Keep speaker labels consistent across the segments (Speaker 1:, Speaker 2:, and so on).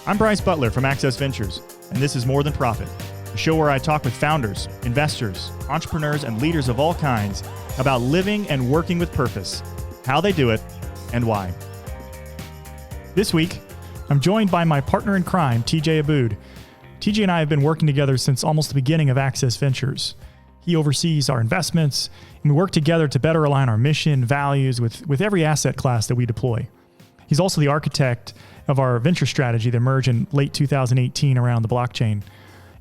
Speaker 1: I'm Bryce Butler from Access Ventures, and this is More Than Profit, a show where I talk with founders, investors, entrepreneurs, and leaders of all kinds about living and working with purpose, how they do it, and why. This week, I'm joined by my partner in crime, TJ Abood. TJ and I have been working together since almost the beginning of Access Ventures. He oversees our investments, and we work together to better align our mission, values with every asset class that we deploy. He's also the architect of our venture strategy that emerged in late 2018 around the blockchain.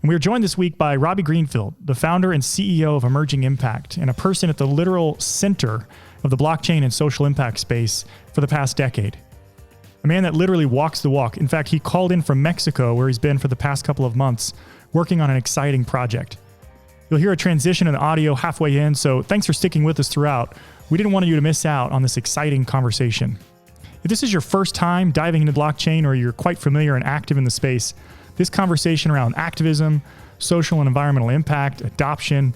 Speaker 1: And we are joined this week by Robby Greenfield, the founder and CEO of Emerging Impact, and a person at the literal center of the blockchain and social impact space for the past decade. A man that literally walks the walk. In fact, he called in from Mexico, where he's been for the past couple of months, working on an exciting project. You'll hear a transition in the audio halfway in, so thanks for sticking with us throughout. We didn't want you to miss out on this exciting conversation. If this is your first time diving into blockchain or you're quite familiar and active in the space, this conversation around activism, social and environmental impact, adoption,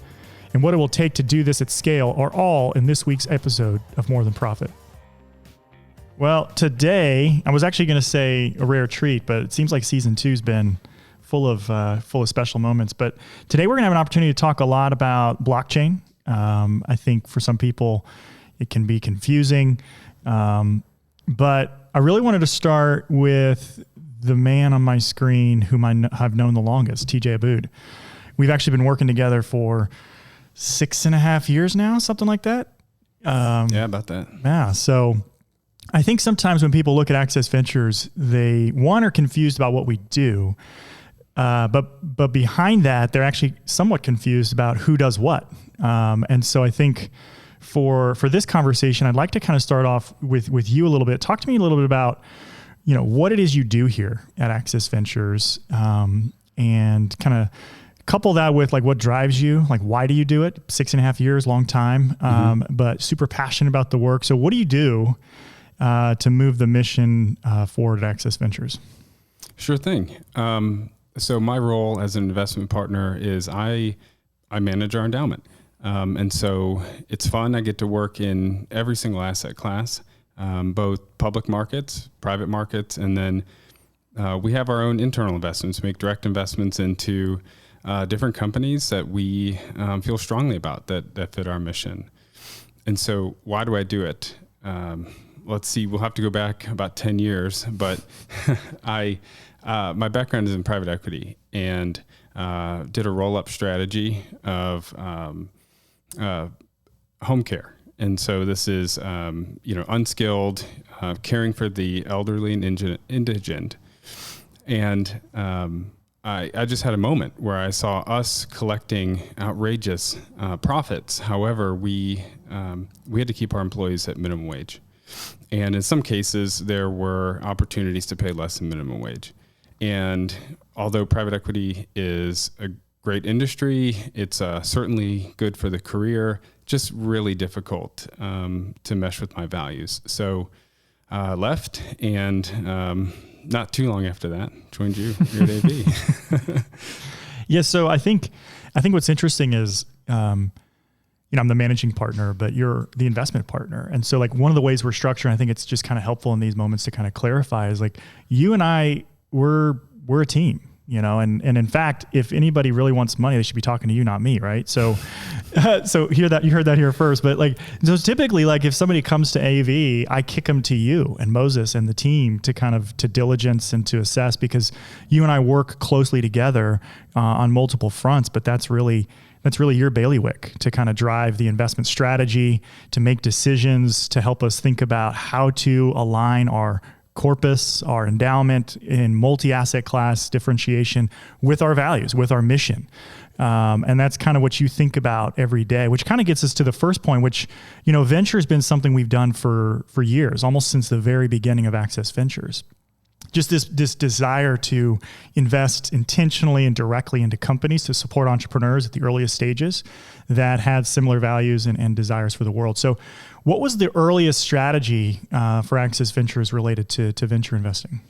Speaker 1: and what it will take to do this at scale are all in this week's episode of More Than Profit. Well, today, I was actually going to say a rare treat, but it seems like season 2's been full of special moments. But today we're going to have an opportunity to talk a lot about blockchain. I think for some people it can be confusing. But I really wanted to start with the man on my screen whom I've known the longest, TJ Abood. We've actually been working together for 6.5 years now, something like that.
Speaker 2: Yeah, about that.
Speaker 1: Yeah. So I think sometimes when people look at Access Ventures, they, one, are confused about what we do. But behind that, they're actually somewhat confused about who does what. And so I think for this conversation, I'd like to kind of start off with you a little bit. Talk to me a little bit about, what it is you do here at Access Ventures, and kind of couple that with like what drives you, like why do you do it? 6.5 years, long time, but super passionate about the work. So what do you do to move the mission forward at Access Ventures?
Speaker 2: Sure thing. So my role as an investment partner is I manage our endowment. And so it's fun. I get to work in every single asset class, both public markets, private markets, and then we have our own internal investments, make direct investments into different companies that we feel strongly about that fit our mission. And so why do I do it? Let's see, we'll have to go back about 10 years, but my background is in private equity and did a roll-up strategy of home care. And so this is, unskilled, caring for the elderly and indigent. And I just had a moment where I saw us collecting outrageous profits. However, we had to keep our employees at minimum wage. And in some cases, there were opportunities to pay less than minimum wage. And although private equity is a great industry, it's certainly good for the career, just really difficult to mesh with my values. So I left, and not too long after that, joined you here at AB.
Speaker 1: Yeah, so I think what's interesting is, I'm the managing partner, but you're the investment partner. And so like one of the ways we're structured, I think it's just kind of helpful in these moments to kind of clarify is like you and I, we're a team, and in fact, if anybody really wants money, they should be talking to you, not me. Right. So, so you heard that here first, but so typically like if somebody comes to AV, I kick them to you and Moses and the team to diligence and to assess, because you and I work closely together on multiple fronts, but that's really your bailiwick to kind of drive the investment strategy, to make decisions, to help us think about how to align our corpus, our endowment in multi-asset class differentiation with our values, with our mission. And that's kind of what you think about every day, which kind of gets us to the first point, which, venture has been something we've done for years, almost since the very beginning of Access Ventures. Just this desire to invest intentionally and directly into companies to support entrepreneurs at the earliest stages that had similar values and desires for the world. So what was the earliest strategy for Access Ventures related to venture investing?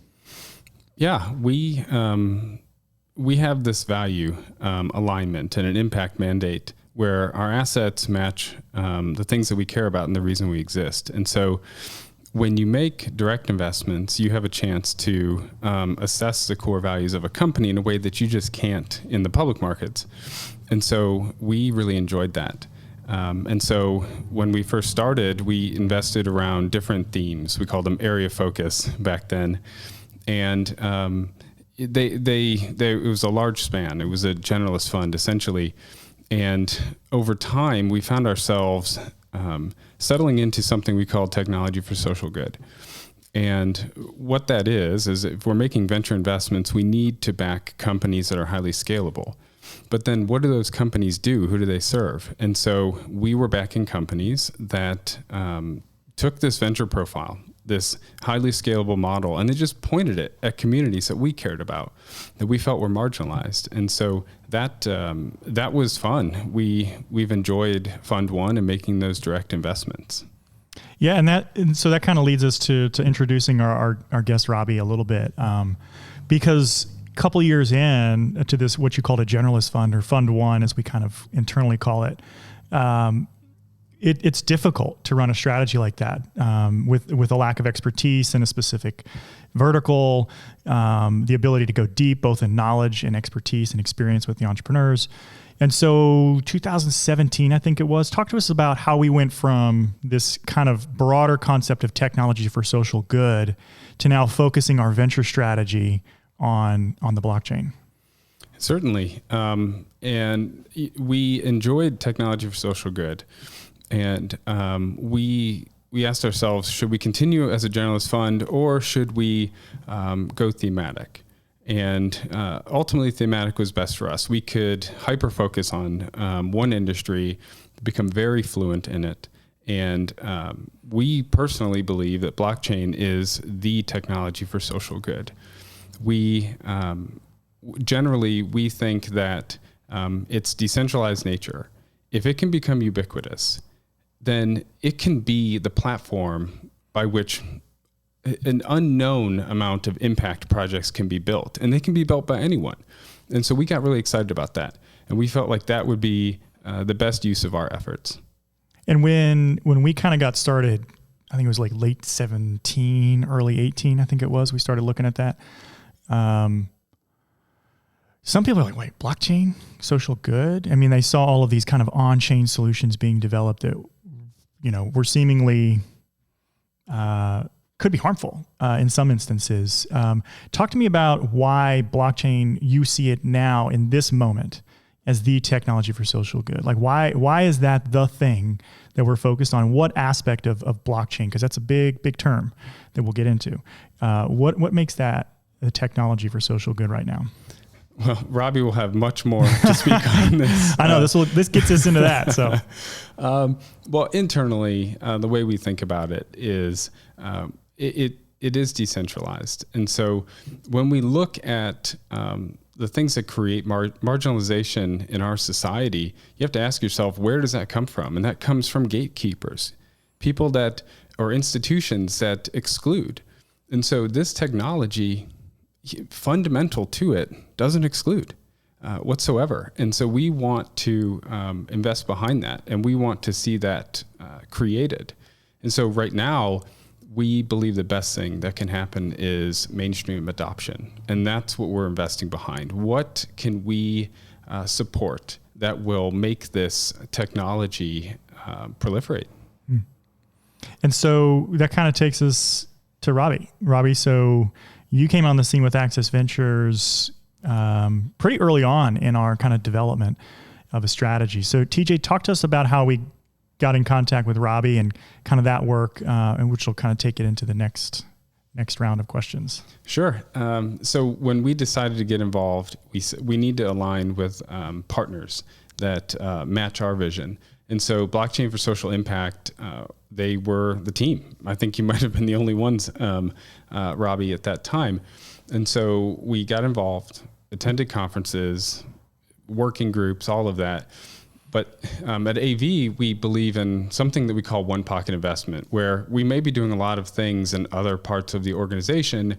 Speaker 2: Yeah, we have this value alignment and an impact mandate where our assets match the things that we care about and the reason we exist. And so when you make direct investments, you have a chance to assess the core values of a company in a way that you just can't in the public markets. And so we really enjoyed that. And so when we first started, we invested around different themes. We called them area focus back then. And it was a large span. It was a generalist fund, essentially. And over time, we found ourselves settling into something we call technology for social good. And what that is if we're making venture investments, we need to back companies that are highly scalable. But then what do those companies do? Who do they serve? And so we were backing companies that took this venture profile, this highly scalable model, and they just pointed it at communities that we cared about, that we felt were marginalized. And so that was fun. We've enjoyed Fund One and making those direct investments.
Speaker 1: Yeah, and so that kind of leads us to introducing our guest Robby a little bit, because a couple years in to this, what you called a generalist fund, or Fund One, as we kind of internally call it, it's difficult to run a strategy like that with a lack of expertise in a specific vertical, the ability to go deep both in knowledge and expertise and experience with the entrepreneurs. And so 2017, I think it was, talk to us about how we went from this kind of broader concept of technology for social good to now focusing our venture strategy on the blockchain.
Speaker 2: Certainly. And we enjoyed technology for social good. And we asked ourselves, should we continue as a generalist fund, or should we go thematic? And ultimately, thematic was best for us. We could hyper-focus on one industry, become very fluent in it. And we personally believe that blockchain is the technology for social good. We generally think that its decentralized nature, if it can become ubiquitous, then it can be the platform by which an unknown amount of impact projects can be built, and they can be built by anyone. And so we got really excited about that, and we felt like that would be the best use of our efforts.
Speaker 1: And when we kind of got started, I think it was like late 17, early 18, I think it was, we started looking at that. Some people are like, wait, blockchain, social good? I mean, they saw all of these kind of on-chain solutions being developed that, were seemingly could be harmful in some instances. Talk to me about why blockchain, you see it now in this moment as the technology for social good. Like why is that the thing that we're focused on? What aspect of blockchain? Because that's a big term that we'll get into. What makes that the technology for social good right now?
Speaker 2: Well, Robby will have much more to speak on this.
Speaker 1: I know this gets us into that. So,
Speaker 2: well, internally, the way we think about it is it is decentralized, and so when we look at the things that create marginalization in our society, you have to ask yourself, where does that come from? And that comes from gatekeepers, people or institutions that exclude. And so this technology, fundamental to it, doesn't exclude whatsoever. And so we want to invest behind that, and we want to see that created. And so right now, we believe the best thing that can happen is mainstream adoption. And that's what we're investing behind. What can we support that will make this technology proliferate?
Speaker 1: And so that kind of takes us to Robby. Robby, so you came on the scene with Access Ventures pretty early on in our kind of development of a strategy. So TJ, talk to us about how we got in contact with Robby and kind of that work, and which will kind of take it into the next round of questions.
Speaker 2: Sure. So when we decided to get involved, we need to align with partners that match our vision. And so Blockchain for Social Impact, they were the team. I think you might have been the only ones, Robby, at that time. And so we got involved, attended conferences, working groups, all of that. But at AV, we believe in something that we call one pocket investment, where we may be doing a lot of things in other parts of the organization,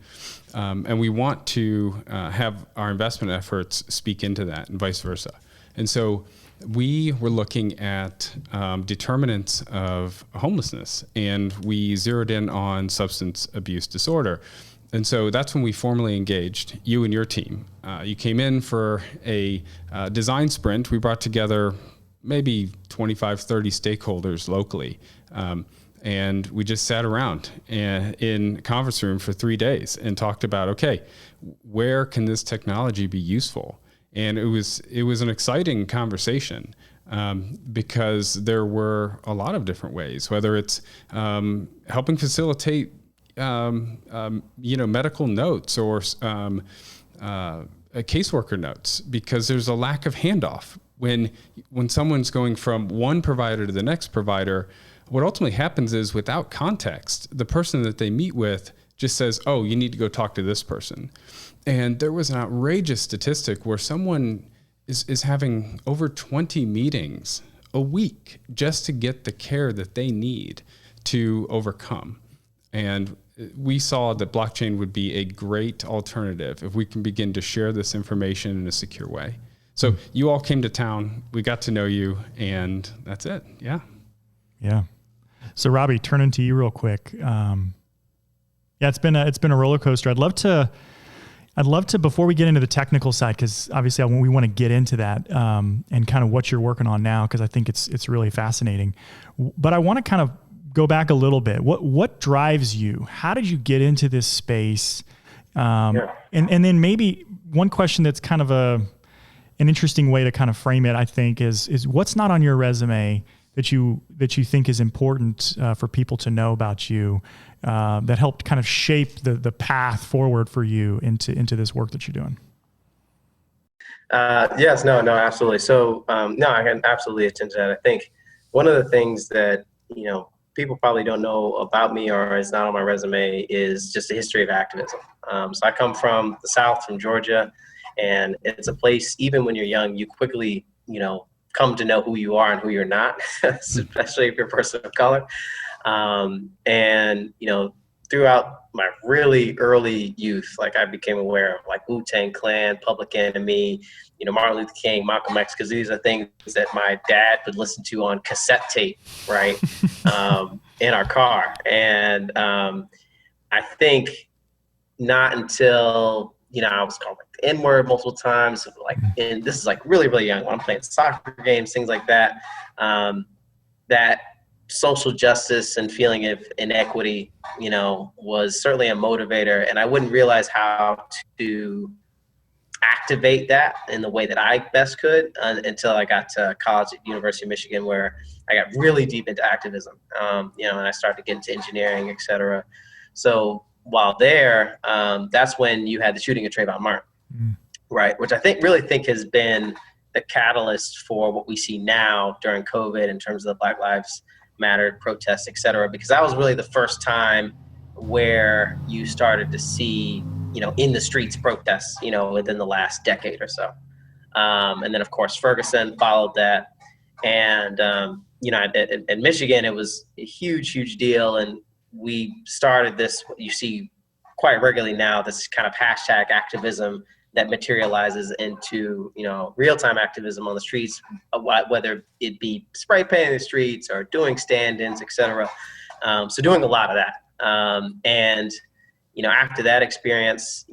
Speaker 2: and we want to have our investment efforts speak into that and vice versa. And so we were looking at determinants of homelessness, and we zeroed in on substance abuse disorder. And so that's when we formally engaged you and your team. You came in for a design sprint. We brought together maybe 25, 30 stakeholders locally. And we just sat around in a conference room for 3 days and talked about, okay, where can this technology be useful? And it was an exciting conversation because there were a lot of different ways, whether it's helping facilitate medical notes or caseworker notes, because there's a lack of handoff. When someone's going from one provider to the next provider, what ultimately happens is, without context, the person that they meet with just says, oh, you need to go talk to this person. And there was an outrageous statistic where someone is having over 20 meetings a week just to get the care that they need to overcome. And we saw that blockchain would be a great alternative if we can begin to share this information in a secure way. So you all came to town, we got to know you, and that's it. Yeah.
Speaker 1: Yeah. So Robby, turning to you real quick. It's been a roller coaster. I'd love to, before we get into the technical side, because obviously we want to get into that and kind of what you're working on now, because I think it's really fascinating. But I want to kind of go back a little bit. What drives you? How did you get into this space? And then maybe one question that's kind of an interesting way to kind of frame it, I think, is what's not on your resume that you think is important for people to know about you, that helped kind of shape the path forward for you into this work that you're doing?
Speaker 3: Yes, no, absolutely. So, no, I can absolutely attend to that. I think one of the things that, people probably don't know about me or is not on my resume is just a history of activism. So I come from the South, from Georgia, and it's a place, even when you're young, you quickly, come to know who you are and who you're not, especially if you're a person of color. And, throughout my really early youth, like, I became aware of like Wu-Tang Clan, Public Enemy, Martin Luther King, Malcolm X, because these are things that my dad would listen to on cassette tape, right, in our car. And I think not until, I was called like the N-word multiple times, like, and this is like really, really young, when I'm playing soccer games, things like that, that social justice and feeling of inequity, was certainly a motivator. And I wouldn't realize how to activate that in the way that I best could until I got to college at University of Michigan, where I got really deep into activism, and I started to get into engineering, et cetera. So while there, that's when you had the shooting of Trayvon Martin, right? Which I really think has been the catalyst for what we see now during COVID in terms of the Black Lives Matter protests, et cetera, because that was really the first time where you started to see, in the streets protests, within the last decade or so. And then of course, Ferguson followed that. And, at Michigan, it was a huge, huge deal. And we started this, you see quite regularly now, this kind of hashtag activism that materializes into, real-time activism on the streets, whether it be spray painting the streets or doing stand-ins, et cetera. So doing a lot of that. And, after that experience,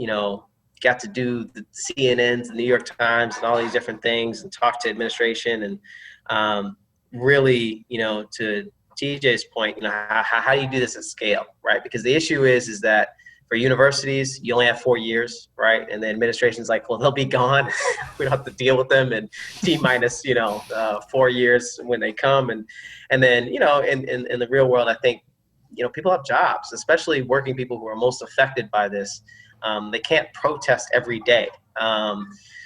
Speaker 3: got to do the CNNs, the New York Times, and all these different things, and talk to administration, and really, to TJ's point, how do you do this at scale, right? Because the issue is that for universities, you only have 4 years, right? And the administration's like, well, they'll be gone. We don't have to deal with them, and T-minus, 4 years when they come. And then, in the real world, I think, people have jobs, especially working people who are most affected by this. They can't protest every day.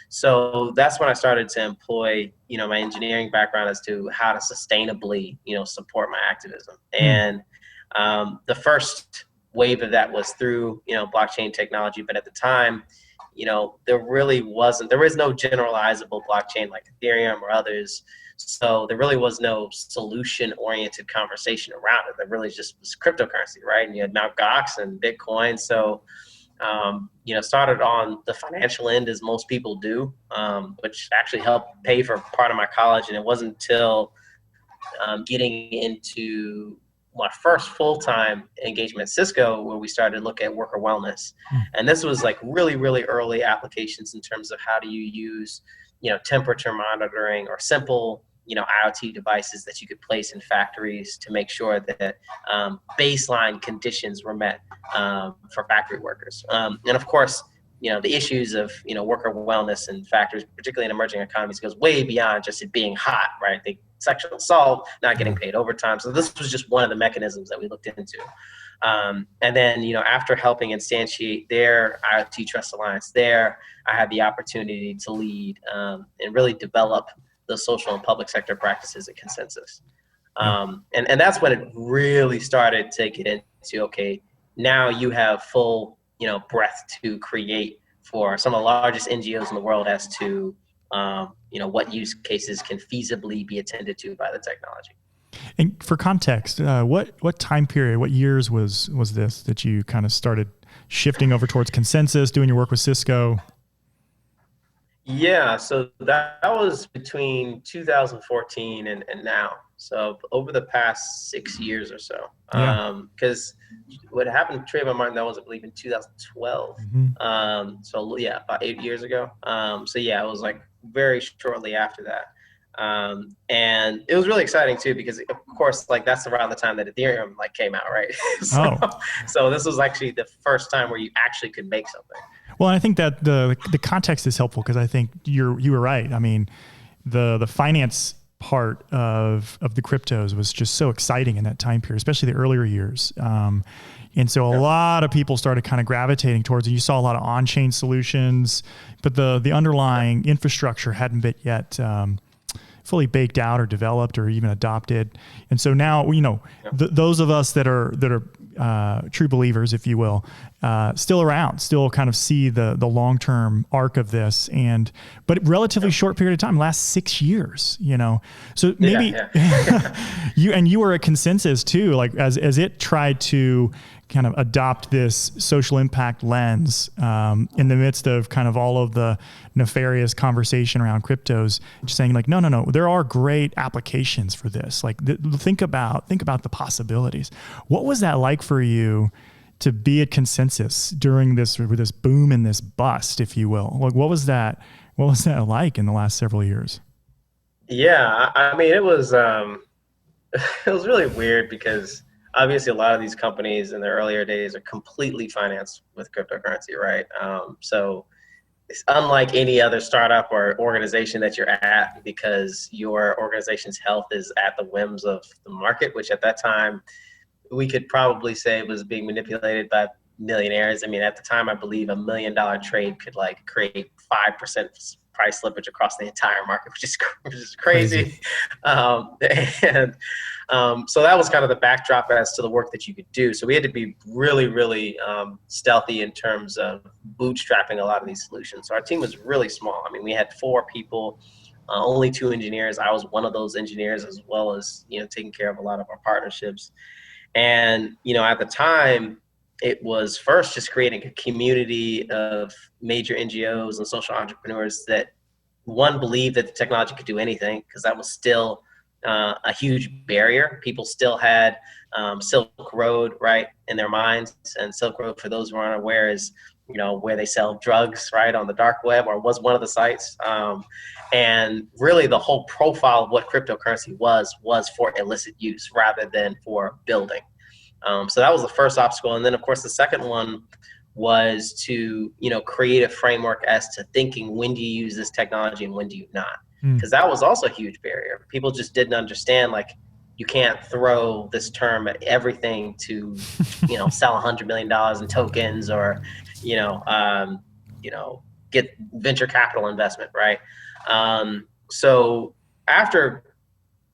Speaker 3: So that's when I started to employ, my engineering background as to how to sustainably, support my activism. And the first wave of that was through, blockchain technology. But at the time, there is no generalizable blockchain like Ethereum or others. So there really was no solution-oriented conversation around it. There really just was cryptocurrency, right? And you had Mt. Gox and Bitcoin. So Started on the financial end as most people do, which actually helped pay for part of my college. And it wasn't until getting into my first full-time engagement at Cisco where we started to look at worker wellness. And this was like really, really early applications in terms of how do you use, temperature monitoring or simple, IoT devices that you could place in factories to make sure that baseline conditions were met for factory workers. And of course, the issues of, worker wellness in factories, particularly in emerging economies, goes way beyond just it being hot, right? Sexual assault, not getting paid overtime. So this was just one of the mechanisms that we looked into. And then, after helping instantiate their IoT Trust Alliance there, I had the opportunity to lead and really develop the social and public sector practices at Consensus. And that's when it really started to get into, okay, now you have full, breadth to create for some of the largest NGOs in the world as to, what use cases can feasibly be attended to by the technology.
Speaker 1: And for context, what time period, what years was this that you kind of started shifting over towards Consensus, doing your work with Cisco?
Speaker 3: Yeah, so that was between 2014 and now. So over the past 6 years or so. Because what happened to Trayvon Martin, that was, I believe, in 2012. So yeah, about 8 years ago. So yeah, it was like very shortly after that. And it was really exciting too, because of course, like that's around the time that Ethereum came out, right? So this was actually the first time where you actually could make something.
Speaker 1: Well, I think that the context is helpful because I think you were right. I mean, the finance part of the cryptos was just so exciting in that time period, especially the earlier years. And so a lot of people started kind of gravitating towards it. You saw a lot of on-chain solutions, but the underlying infrastructure hadn't been yet fully baked out or developed or even adopted. And so now, those of us that are true believers, if you will, still around, still kind of see the long-term arc of this, but relatively short period of time, last 6 years, so maybe you were a Consensus too, like as it tried to kind of adopt this social impact lens in the midst of kind of all of the nefarious conversation around cryptos, just saying like, no, there are great applications for this. Like think about the possibilities. What was that like for you to be at Consensus during this boom and this bust, if you will? Like what was that like in the last several years?
Speaker 3: Yeah, I mean, it was it was really weird because obviously a lot of these companies in their earlier days are completely financed with cryptocurrency, right? So it's unlike any other startup or organization that you're at, because your organization's health is at the whims of the market, which at that time we could probably say was being manipulated by millionaires. I mean, at the time, I believe $1 million trade could create 5% price slippage across the entire market, which is crazy. So that was kind of the backdrop as to the work that you could do. So we had to be really, really stealthy in terms of bootstrapping a lot of these solutions. So our team was really small. I mean, we had 4 people, only 2 engineers. I was one of those engineers, as well as taking care of a lot of our partnerships. And at the time, it was first just creating a community of major NGOs and social entrepreneurs that, one, believed that the technology could do anything, because that was still a huge barrier. People still had Silk Road, right, in their minds. And Silk Road, for those who aren't aware, is where they sell drugs, right, on the dark web, or was one of the sites. And really the whole profile of what cryptocurrency was for illicit use rather than for building. So that was the first obstacle. And then, of course, the second one was to, create a framework as to thinking, when do you use this technology and when do you not? Because that was also a huge barrier. People just didn't understand, you can't throw this term at everything to, sell $100 million in tokens or, get venture capital investment, right? So after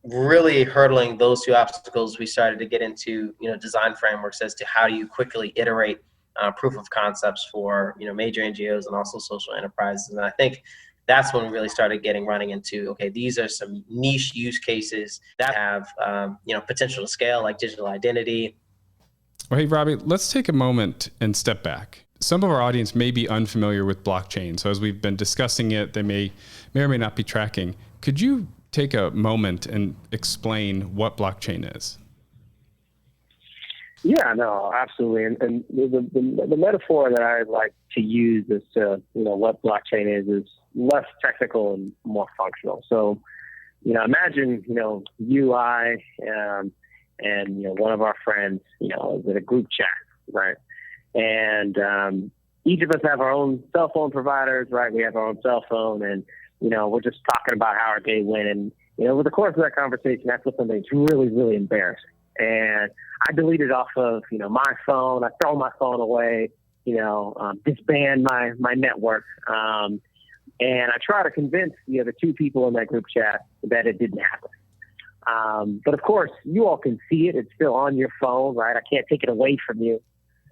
Speaker 3: really hurdling those 2 obstacles, we started to get into, design frameworks as to how do you quickly iterate proof of concepts for, major NGOs and also social enterprises. And I think that's when we really started running into, okay, these are some niche use cases that have, potential to scale, like digital identity.
Speaker 2: Well, hey, Robby, let's take a moment and step back. some of our audience may be unfamiliar with blockchain. So as we've been discussing it, they may or may not be tracking. Could you take a moment and explain what blockchain is?
Speaker 4: Yeah, no, absolutely. And the metaphor that I like to use as to, what blockchain is less technical and more functional. So, imagine, you, I, and, one of our friends, is in a group chat, right? And each of us have our own cell phone providers, right? We have our own cell phone, and, we're just talking about how our day went. And, over the course of that conversation, I feel something that's really, really embarrassing. And I deleted off of, my phone. I throw my phone away, disband my network. And I try to convince the other two people in that group chat that it didn't happen. But of course, you all can see it. It's still on your phone, right? I can't take it away from you.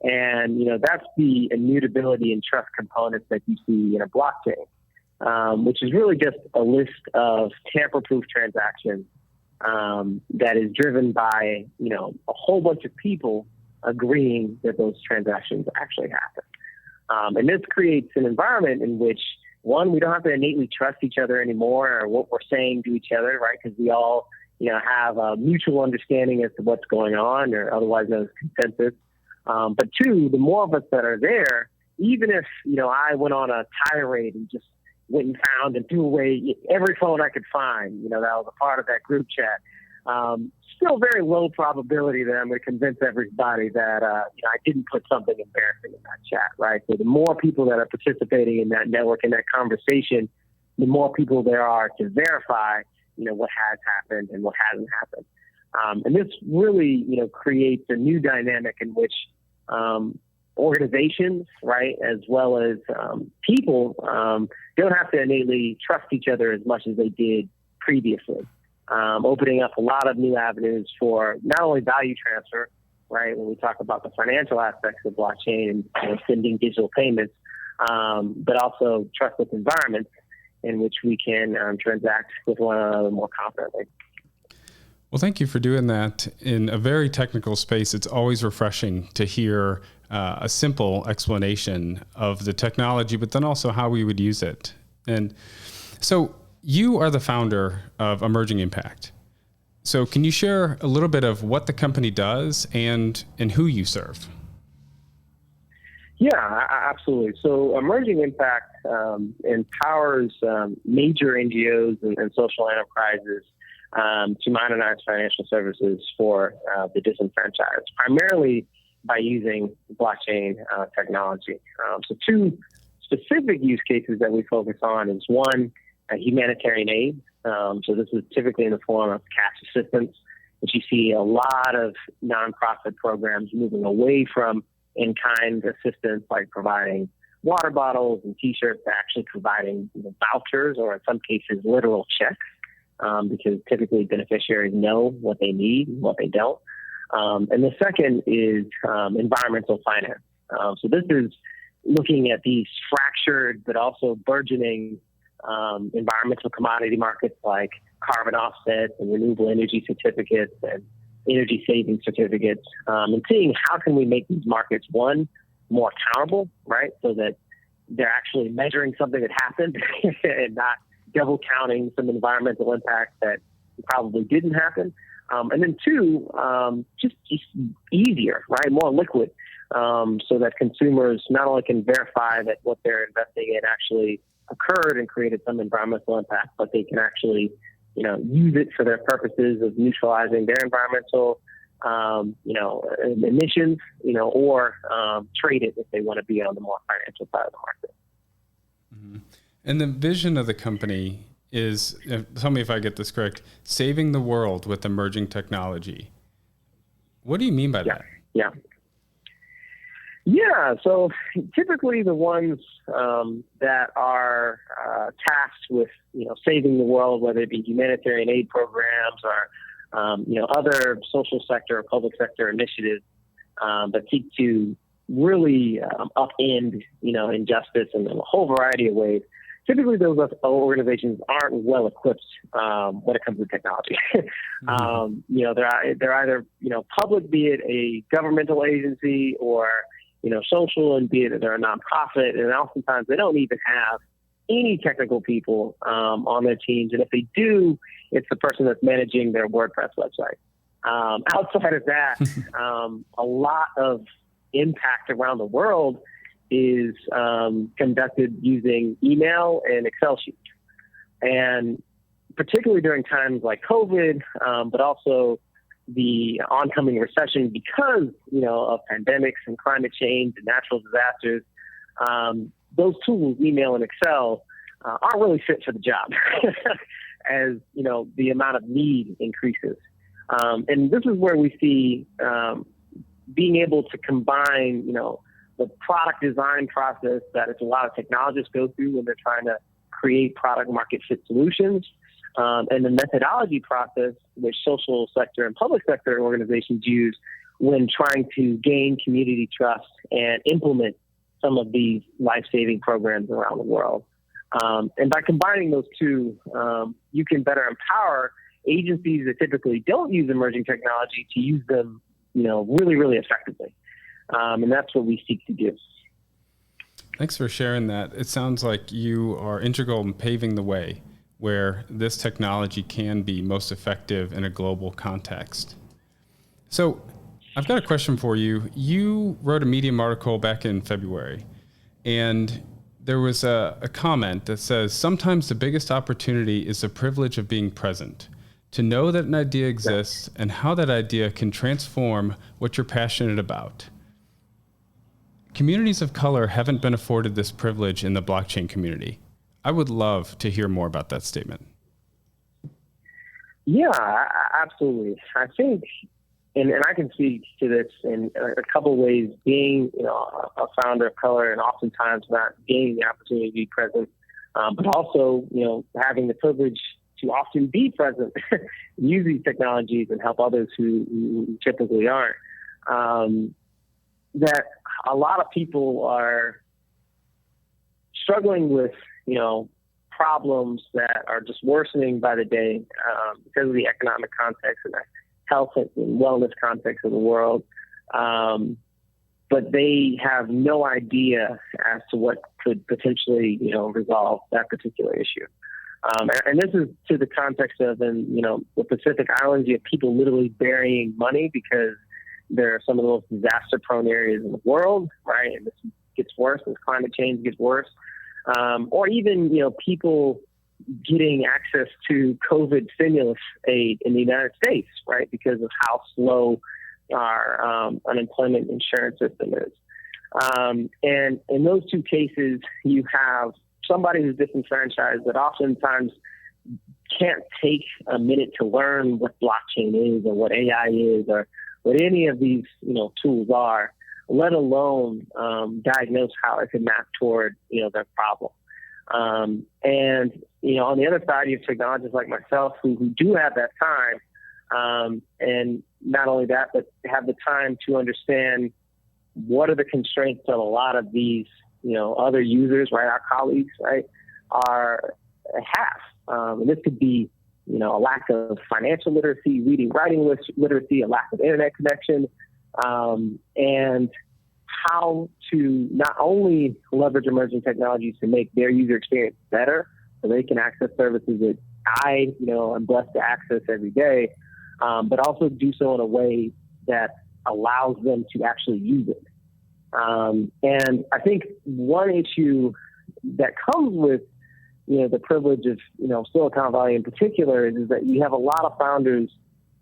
Speaker 4: And, that's the immutability and trust components that you see in a blockchain, which is really just a list of tamper-proof transactions that is driven by, a whole bunch of people agreeing that those transactions actually happen. And this creates an environment in which, one, we don't have to innately trust each other anymore or what we're saying to each other, right? Because we all, have a mutual understanding as to what's going on, or otherwise known as consensus. But two, the more of us that are there, even if, I went on a tirade and just went and found and threw away every phone I could find, that was a part of that group chat. Still very low probability that I'm going to convince everybody that, I didn't put something embarrassing in that chat, right? So the more people that are participating in that network, in that conversation, the more people there are to verify, what has happened and what hasn't happened. And this really, creates a new dynamic in which organizations, right, as well as people don't have to innately trust each other as much as they did previously, opening up a lot of new avenues for not only value transfer, right, when we talk about the financial aspects of blockchain and sending digital payments, but also trustless environments in which we can transact with one another more confidently.
Speaker 2: Well, thank you for doing that in a very technical space. It's always refreshing to hear a simple explanation of the technology, but then also how we would use it. And so you are the founder of Emerging Impact. So can you share a little bit of what the company does and who you serve?
Speaker 4: Yeah, absolutely. So Emerging Impact empowers major NGOs and social enterprises to modernize financial services for the disenfranchised, primarily by using blockchain technology. So two specific use cases that we focus on is one, humanitarian aid. So this is typically in the form of cash assistance, which you see a lot of nonprofit programs moving away from in-kind assistance, like providing water bottles and T-shirts, to actually providing vouchers or in some cases literal checks, because typically beneficiaries know what they need and what they don't. And the second is environmental finance. So this is looking at these fractured but also burgeoning environmental commodity markets like carbon offsets and renewable energy certificates and energy saving certificates, and seeing how can we make these markets, one, more accountable, right? So that they're actually measuring something that happened and not double counting some environmental impact that probably didn't happen. And then two, just easier, right? More liquid, so that consumers not only can verify that what they're investing in actually occurred and created some environmental impact, but they can actually, use it for their purposes of neutralizing their environmental, emissions, or trade it if they want to be on the more financial side of the market.
Speaker 2: Mm-hmm. And the vision of the company is, tell me if I get this correct, saving the world with emerging technology. What do you mean by that?
Speaker 4: Yeah, so typically the ones that are tasked with, saving the world, whether it be humanitarian aid programs or, other social sector or public sector initiatives that seek to really upend, injustice in a whole variety of ways. Typically, those organizations aren't well equipped when it comes to technology.
Speaker 2: Mm-hmm.
Speaker 4: They're either, public, be it a governmental agency or, social, and be it that they're a nonprofit, and oftentimes they don't even have any technical people on their teams. And if they do, it's the person that's managing their WordPress website. Outside of that, a lot of impact around the world is conducted using email and Excel sheets. And particularly during times like COVID, but also the oncoming recession because, of pandemics and climate change and natural disasters, those tools, email and Excel, aren't really fit for the job as, the amount of need increases. And this is where we see being able to combine, the product design process that a lot of technologists go through when they're trying to create product market fit solutions, and the methodology process which social sector and public sector organizations use when trying to gain community trust and implement some of these life-saving programs around the world. And by combining those two, you can better empower agencies that typically don't use emerging technology to use them, really, really effectively. And that's what we seek to do.
Speaker 2: Thanks for sharing that. It sounds like you are integral in paving the way where this technology can be most effective in a global context. So I've got a question for you. You wrote a Medium article back in February, and there was a comment that says, sometimes the biggest opportunity is the privilege of being present, to know that an idea exists and how that idea can transform what you're passionate about. Communities of color haven't been afforded this privilege in the blockchain community. I would love to hear more about that statement.
Speaker 4: Yeah, absolutely. I think, and I can speak to this in a couple of ways, being, a founder of color and oftentimes not gaining the opportunity to be present, but also, having the privilege to often be present, use these technologies and help others who typically aren't. That a lot of people are struggling with, problems that are just worsening by the day because of the economic context and the health and wellness context of the world. But they have no idea as to what could potentially, resolve that particular issue. And this is to the context of, the Pacific Islands, you have people literally burying money because they're some of the most disaster-prone areas in the world, right? And this gets worse as climate change gets worse. Or even, people getting access to COVID stimulus aid in the United States, right? Because of how slow our unemployment insurance system is. And in those two cases, you have somebody who's disenfranchised that oftentimes can't take a minute to learn what blockchain is or what AI is or what any of these, tools are, let alone diagnose how it can map toward, their problem. And, on the other side, you have technologists like myself who do have that time. And not only that, but have the time to understand what are the constraints that a lot of these, other users, right, our colleagues, right, have. And this could be, a lack of financial literacy, reading, writing literacy, a lack of internet connection, and how to not only leverage emerging technologies to make their user experience better so they can access services that I, am blessed to access every day, but also do so in a way that allows them to actually use it. And I think one issue that comes with, the privilege of, Silicon Valley in particular is that you have a lot of founders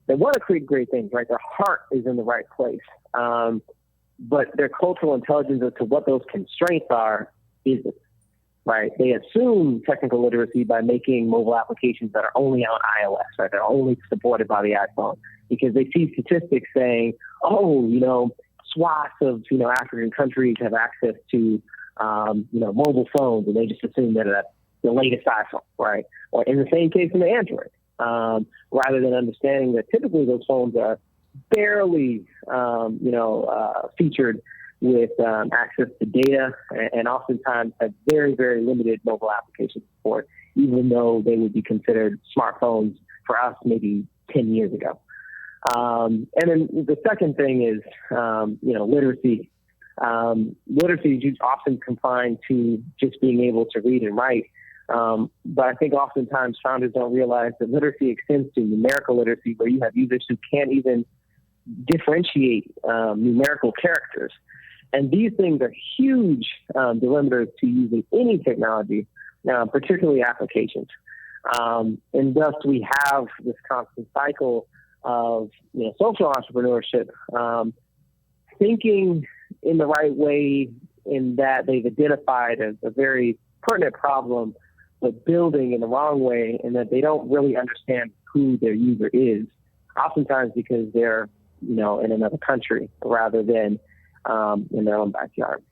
Speaker 4: that want to create great things, right? Their heart is in the right place. But their cultural intelligence as to what those constraints are isn't, right? They assume technical literacy by making mobile applications that are only on iOS, right? They're only supported by the iPhone because they see statistics saying, swaths of, African countries have access to, mobile phones, and they just assume that that's the latest iPhone, right? Or in the same case in the Android, rather than understanding that typically those phones are barely, featured with access to data and oftentimes have very, very limited mobile application support, even though they would be considered smartphones for us maybe 10 years ago. And then the second thing is, literacy Literacy is often confined to just being able to read and write. But I think oftentimes founders don't realize that literacy extends to numerical literacy, where you have users who can't even differentiate numerical characters. And these things are huge delimiters to using any technology, particularly applications. And thus we have this constant cycle of social entrepreneurship, thinking in the right way, in that they've identified a very pertinent problem, but building in the wrong way, and that they don't really understand who their user is, oftentimes because they're in another country rather than in their own backyard.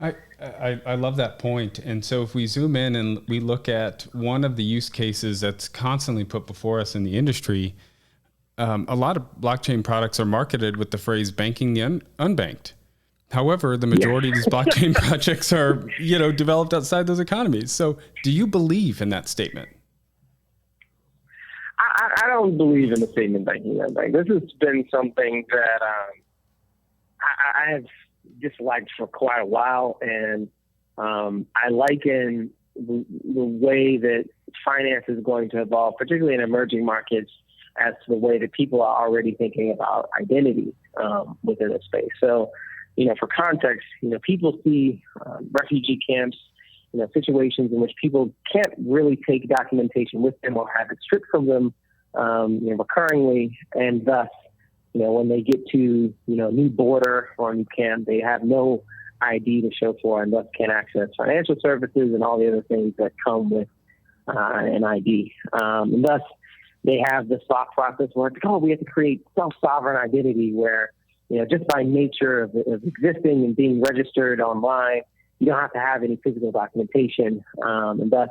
Speaker 2: I love that point. And so if we zoom in and we look at one of the use cases that's constantly put before us in the industry, a lot of blockchain products are marketed with the phrase banking the unbanked. However, the majority of these blockchain projects are, developed outside those economies. So do you believe in that statement?
Speaker 4: I don't believe in the statement banking the unbanked. This has been something that I have disliked for quite a while, and I liken the way that finance is going to evolve, particularly in emerging markets, as to the way that people are already thinking about identity within the space. So, for context, people see refugee camps, situations in which people can't really take documentation with them or have it stripped from them, recurringly, and thus, when they get to, a new border or a new camp, they have no ID to show for, and thus can't access financial services and all the other things that come with an ID. And thus, they have this thought process where, we have to create self-sovereign identity where, just by nature of existing and being registered online, you don't have to have any physical documentation, and thus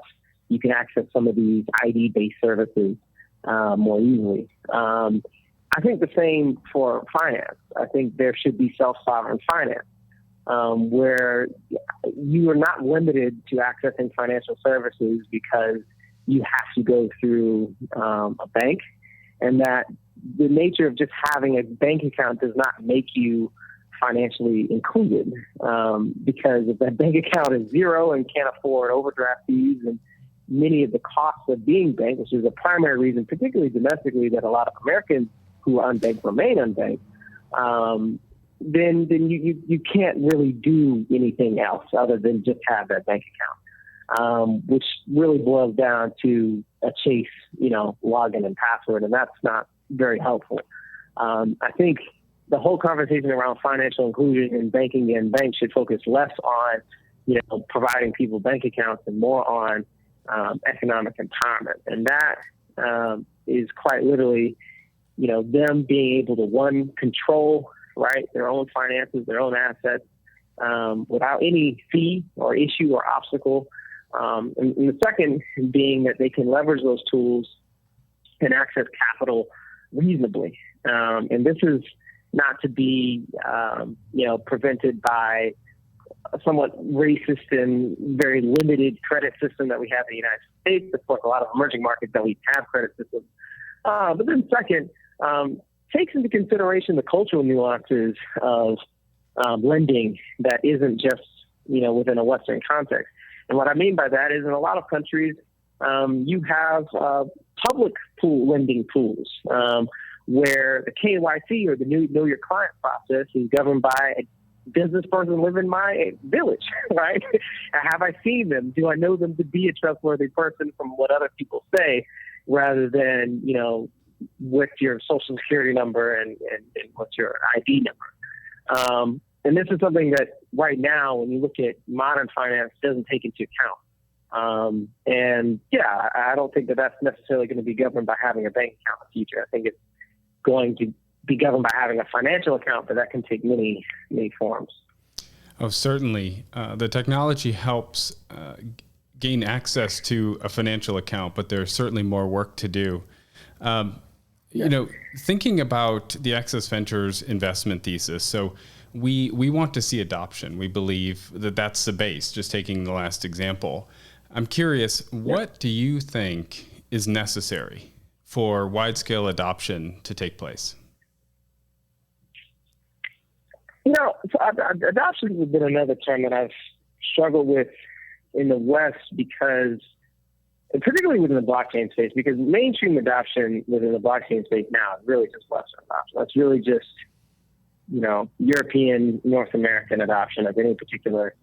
Speaker 4: you can access some of these ID-based services more easily. I think the same for finance. I think there should be self-sovereign finance, where you are not limited to accessing financial services because you have to go through a bank, and that the nature of just having a bank account does not make you financially included, because if that bank account is zero and can't afford overdraft fees and many of the costs of being banked, which is a primary reason, particularly domestically, that a lot of Americans who are unbanked remain unbanked, then you can't really do anything else other than just have that bank account, which really boils down to a Chase, login and password, and that's not very helpful. I think the whole conversation around financial inclusion and banking and banks should focus less on, providing people bank accounts and more on economic empowerment. And that is quite literally, them being able to, control, right, their own finances, their own assets, without any fee or issue or obstacle. And the second being that they can leverage those tools and access capital reasonably. And this is not to be, prevented by a somewhat racist and very limited credit system that we have in the United States. Of course, a lot of emerging markets that we have credit systems. But then second, takes into consideration the cultural nuances of lending that isn't just, within a Western context. And what I mean by that is in a lot of countries, you have public lending pools where the KYC or the Know Your Client process is governed by a business person living in my village, right? Have I seen them? Do I know them to be a trustworthy person from what other people say, rather than, what's your social security number and what's your ID number? And this is something that right now, when you look at modern finance, doesn't take into account. And yeah, I don't think that that's necessarily going to be governed by having a bank account in the future. I think it's going to be governed by having a financial account, but that can take many, many forms.
Speaker 2: Oh, certainly. The technology helps gain access to a financial account, but there's certainly more work to do. Thinking about the Access Ventures investment thesis, so we want to see adoption. We believe that that's the base, just taking the last example. I'm curious, what do you think is necessary for wide-scale adoption to take place?
Speaker 4: Adoption has been another term that I've struggled with in the West because, and particularly within the blockchain space, because mainstream adoption within the blockchain space now is really just Western adoption. That's really just, European, North American adoption of any particular,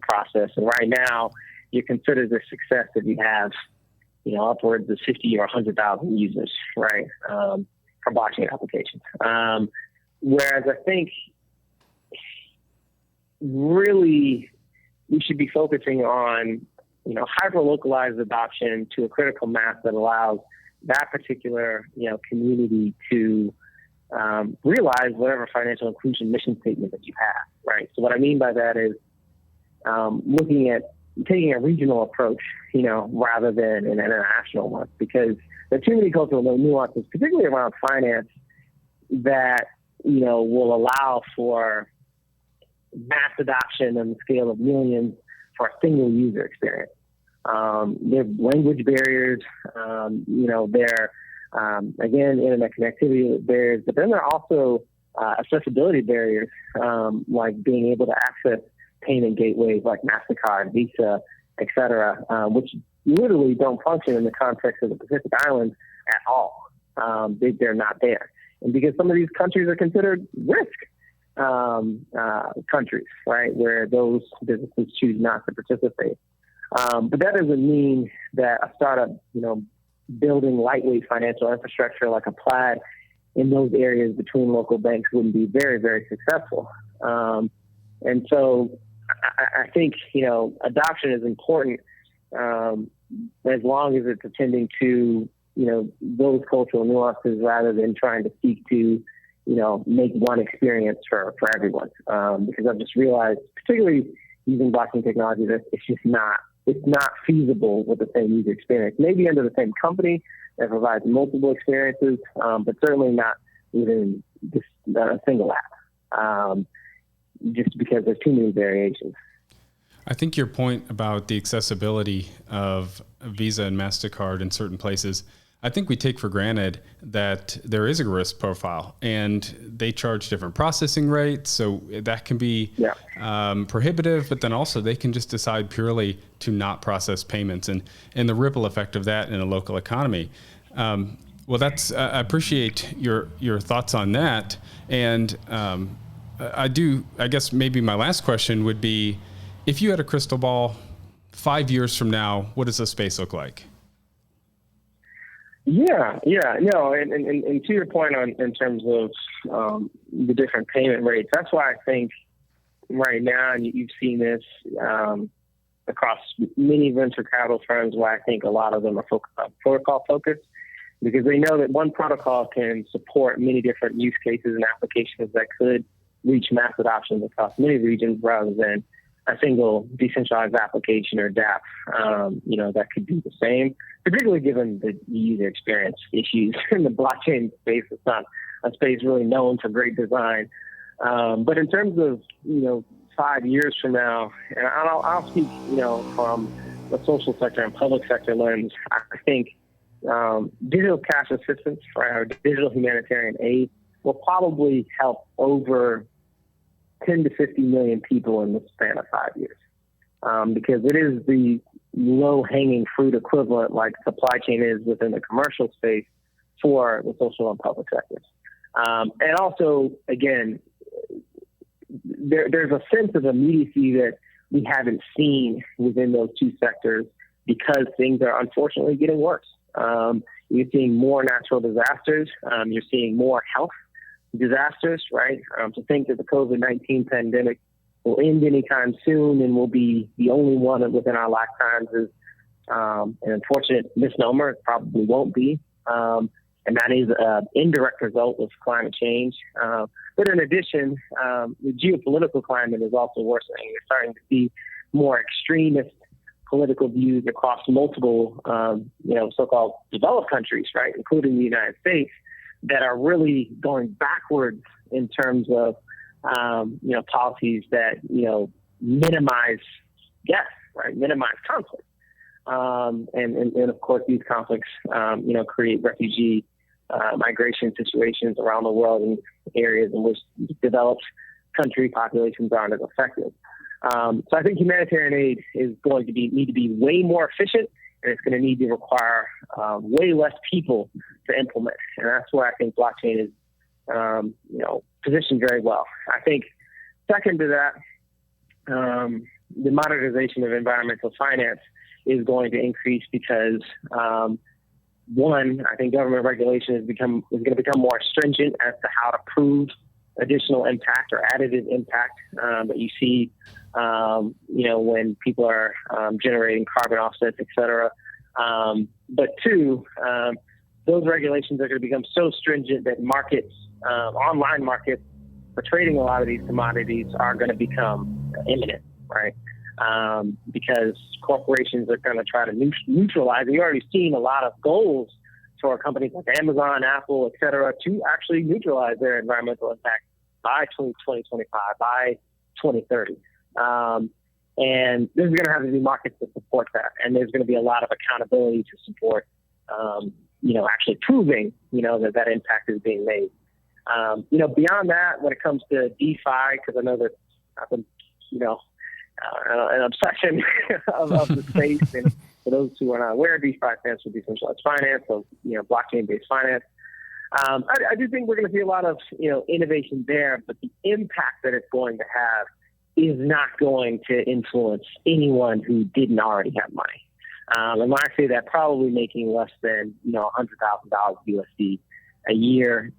Speaker 4: process. And right now, you consider the success if you have, upwards of 50 or 100,000 users, right, for blockchain applications. Whereas I think really we should be focusing on, hyper-localized adoption to a critical mass that allows that particular, community to realize whatever financial inclusion mission statement that you have, right? So what I mean by that is looking at taking a regional approach, rather than an international one, because there are too many cultural nuances, particularly around finance, that, will allow for mass adoption on the scale of millions for a single user experience. There are language barriers, there again, internet connectivity barriers, but then there are also accessibility barriers, like being able to access payment gateways like MasterCard, Visa, et cetera, which literally don't function in the context of the Pacific Islands at all. They're not there. And because some of these countries are considered risk countries, right, where those businesses choose not to participate. But that doesn't mean that a startup, building lightweight financial infrastructure like a Plaid in those areas between local banks wouldn't be very, very successful. And so I think, adoption is important as long as it's attending to, those cultural nuances rather than trying to seek to, make one experience for everyone. Because I've just realized, particularly using blockchain technology, that it's not feasible with the same user experience. Maybe under the same company that provides multiple experiences, but certainly not within just a single app. Just because there's too many variations.
Speaker 2: I think your point about the accessibility of Visa and MasterCard in certain places, I think we take for granted that there is a risk profile and they charge different processing rates. So that can be prohibitive, but then also they can just decide purely to not process payments and the ripple effect of that in a local economy. Well, I appreciate your thoughts on that. And I guess maybe my last question would be, if you had a crystal ball 5 years from now, what does the space look like?
Speaker 4: No, and to your point in terms of the different payment rates, that's why I think right now, and you've seen this across many venture capital firms, why I think a lot of them are focused on protocol focus, because they know that one protocol can support many different use cases and applications that could reach mass adoption across many regions rather than a single decentralized application or DApp, that could do the same, particularly given the user experience issues in the blockchain space. It's not a space really known for great design. But in terms of, 5 years from now, and I'll speak, from the social sector and public sector lens, I think digital cash assistance, right, or digital humanitarian aid will probably help over 10 to 50 million people in the span of 5 years. Because it is the low-hanging fruit equivalent like supply chain is within the commercial space for the social and public sectors. And also, again, there's a sense of immediacy that we haven't seen within those two sectors because things are unfortunately getting worse. You're seeing more natural disasters. You're seeing more health disasters, right? To think that the COVID-19 pandemic will end anytime soon and will be the only one within our lifetimes is an unfortunate misnomer. It probably won't be. And that is an indirect result of climate change. But in addition, the geopolitical climate is also worsening. You're starting to see more extremist political views across multiple, so-called developed countries, right, including the United States, that are really going backwards in terms of, policies that, minimize death, right, minimize conflict. And of course, these conflicts, create refugee migration situations around the world in areas in which developed country populations aren't as effective. So I think humanitarian aid is going to need to be way more efficient, and it's going to need to require way less people to implement. And that's where I think blockchain is, positioned very well. I think second to that, the modernization of environmental finance is going to increase because, one, I think government regulation is going to become more stringent as to how to prove additional impact or additive impact that you see, when people are generating carbon offsets, et cetera. But two, those regulations are going to become so stringent that markets, online markets for trading a lot of these commodities are going to become imminent, right? Because corporations are going to try to neutralize. And you've already seen a lot of goals for companies like Amazon, Apple, et cetera, to actually neutralize their environmental impact by 2025, by 2030. And there's going to have to be markets that support that. And there's going to be a lot of accountability to support, actually proving, that impact is being made. Beyond that, when it comes to DeFi, because I know that I've been, an obsession of the space. And for those who are not aware, DeFi stands for decentralized finance, so, blockchain-based finance. I do think we're going to see a lot of, innovation there, but the impact that it's going to have is not going to influence anyone who didn't already have money. And when I say that, probably making less than, $100,000 USD a year,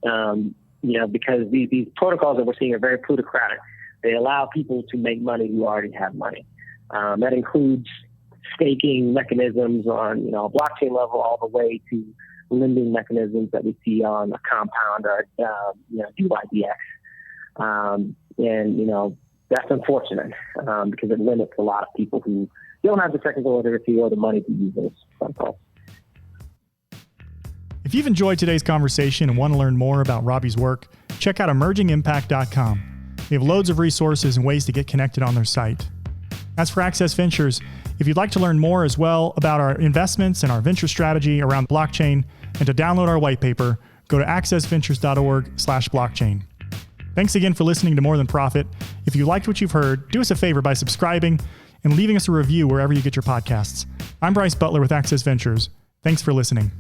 Speaker 4: because these protocols that we're seeing are very plutocratic. They allow people to make money who already have money. That includes staking mechanisms on, a blockchain level all the way to lending mechanisms that we see on a Compound or, DYDX. That's unfortunate because it limits a lot of people who don't have the technical literacy or the money to use those protocols.
Speaker 1: If you've enjoyed today's conversation and want to learn more about Robby's work, check out emergingimpact.com. They have loads of resources and ways to get connected on their site. As for Access Ventures, if you'd like to learn more as well about our investments and our venture strategy around blockchain and to download our white paper, go to accessventures.org/blockchain. Thanks again for listening to More Than Profit. If you liked what you've heard, do us a favor by subscribing and leaving us a review wherever you get your podcasts. I'm Bryce Butler with Access Ventures. Thanks for listening.